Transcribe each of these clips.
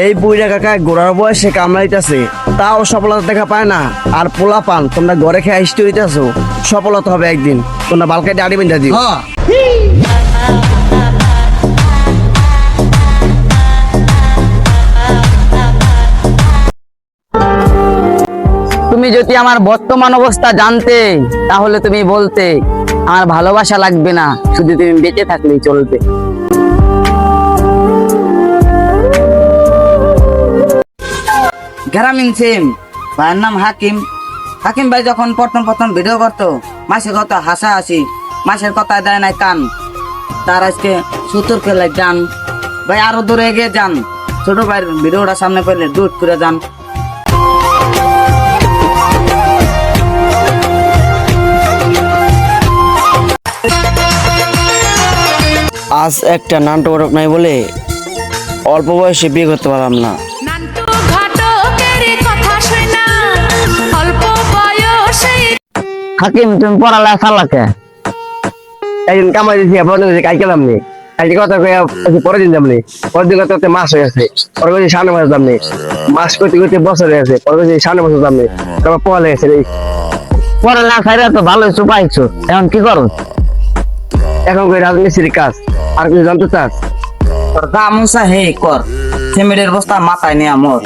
এই বুইরা কাকা গোড়ার বয়সে কামড়াইতেছে, তাও সফলতা দেখা পায় না। আর পোলা পান তোমরা ঘরে খেয়ে হিস্টোরিতেছো, সফলতা হবে একদিন। তোমরা বালকে দাড়ি বেঁধে দিও। তুমি যদি আমার বর্তমান অবস্থা জানতে, তাহলে তুমি বলতে আমার ভালোবাসা লাগবে না, শুধু তুমি বেঁচে থাকলেই চলবে। গ্রামীণ সিম ভাইয়ের নাম হাকিম। হাকিম ভাই যখন প্রথম ভিডিও করতো, মাসে কত হাসা হাসি, মাসের কথা দেয় নাই কান। তার আজকে 70 ফেলে যান ভাই, আরো দূরে এগিয়ে যান। ছোট ভাইয়ের ভিডিওটা সামনে পেলে দুধ করে যান। আজ একটা নাটক নাই বলে অল্প বয়সে বিয়ে করতে পারলাম না। হাকিম তুমি পড়ালেখা চালাকে একদিন কামাই দিয়েছি, কালকে দাম নেই। কালকে কথা পরের দিন দামনি, পরের দিন কথা মাস হয়ে গেছে, পরে বলছি সামনে মাস দাম নেই। মাস করতে করতে বছর হয়ে গেছে, পরে বলছি সামনে বছর দাম নেই। তারপর পড়া লেগেছে। পড়ালেখা তো ভালো পাইছো, এখন কি করো? এখন কই রাজমিস্ত্রির কাজ। আর কিছু জানতে চাস? তোর গামছা হে কর, ফ্যামিলির বস্তা মাথায় নিয়ে আমর।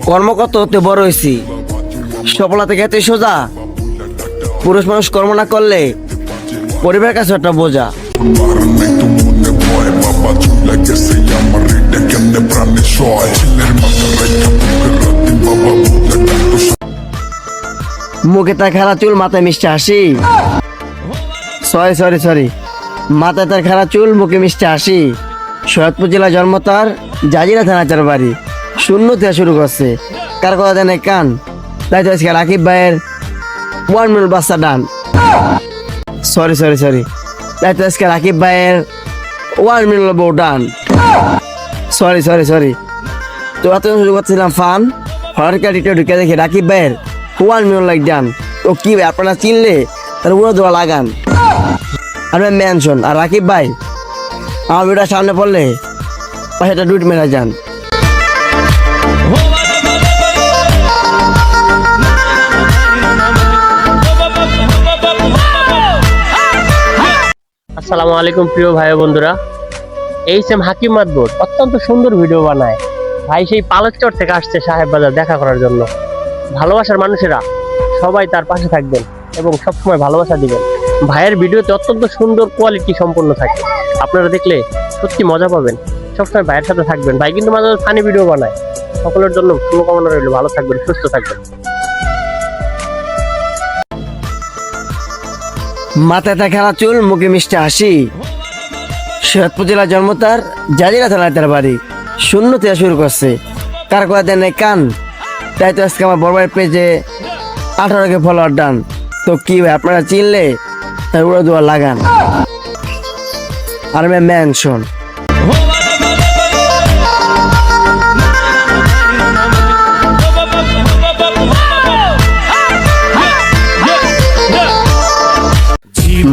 কর্মকর্তা হতে বড় হয়েছি, সফলতা খেতে সোজা। পুরুষ মানুষ কর্ম না করলে পরিবারের কাছে একটা বোঝা। মুখে তার খারাপ চুল, মাথায় মিষ্টি হাসি। সরি, মাথায় তার খারাপ চুল, মুখে মিষ্টি হাসি। সৈয়দপুর জেলা জন্ম তার, জাজিরা থানা চার বাড়ি। শূন্য থেকে শুরু করছে, কার কথা দেয় কান। তাই তো আজকে রাকিব ভাইয়ের 1 মিনিট বাচ্চা ডান। সরি, তাই তো আজকে রাকিব ভাইয়ের 1 মিনিট বউ ডান। সরি তো এত শুরু করছিলাম ফান, হঠাৎ কাটিটা ঢুকে দেখি রাকিব ভাইয়ের 1 মিনিট লাইক ডান। তো কি ভাই, আপনারা চিনলে তার উড়ো দোয়া লাগান। আর মেনশন। আর রাকিব ভাই আমার ভিডিওটা সামনে পড়লে পাশেটা ডুট মেরা যান। আসসালামু আলাইকুম প্রিয় ভাই বন্ধুরা। এইচএম হাকিম মাদবর অত্যন্ত সুন্দর ভিডিও বানায়। ভাই সেই পালকচর থেকে আসছে সাহেব বাজার দেখা করার জন্য। ভালোবাসার মানুষেরা সবাই তার পাশে থাকবেন এবং সবসময় ভালোবাসা দিবেন। ভাইয়ের ভিডিওতে অত্যন্ত সুন্দর কোয়ালিটি সম্পন্ন থাকে, আপনারা দেখলে সত্যি মজা পাবেন। সবসময় ভাইয়ের সাথে থাকবেন। ভাই কিন্তু মাঝে মাঝে ফানি ভিডিও বানায়। সকলের জন্য শুভকামনা রইল, ভালো থাকবেন, সুস্থ থাকবেন। মাথায় তার খারাপ চুল, মুখে মিষ্টি হাসি। সৈয়দপুর জেলা জন্ম তার, জাজিরা থানায় তার বাড়ি। শূন্য থেকে শুরু করছে, কার কথা দেয় নাই কান। তাই তো আজকে আমার বড় ভাইয়ের পেজে 18K ফলোয়ার ডান। তো কি ভাই, আপনারা চিনলে তার উড়ো দোয়া লাগান। আর মেনশন।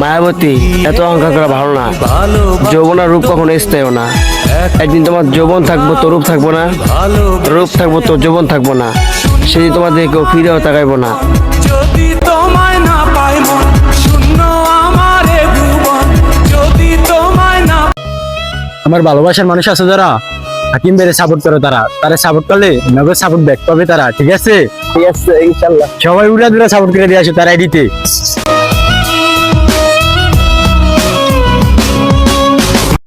মায়াবতী, এত অহংকার করা ভালো না। যৌবন আর রূপ কখনো স্থায়ী না। একদিন তোমার যৌবন থাকবো তো রূপ থাকবো না, রূপ থাকবো তো যৌবন থাকবো না। সেদিন তোমাদের কেউ ফিরেও তাকাইবো না। যদি তোমায় না পাই মন শূন্য আমারে ভুবন, যদি তোমায় না। আমার ভালোবাসার মানুষ আছে যারা হাকিম ভাইয়ের সাপোর্ট করে, তারা সাপোর্ট করলে নগদ সাপোর্ট ব্যাক পাবে তারা। ঠিক আছে, ইনশাল্লাহ সবাই উড়া দুরা সাপোর্ট করে দিয়ে আসে তার আইডিতে।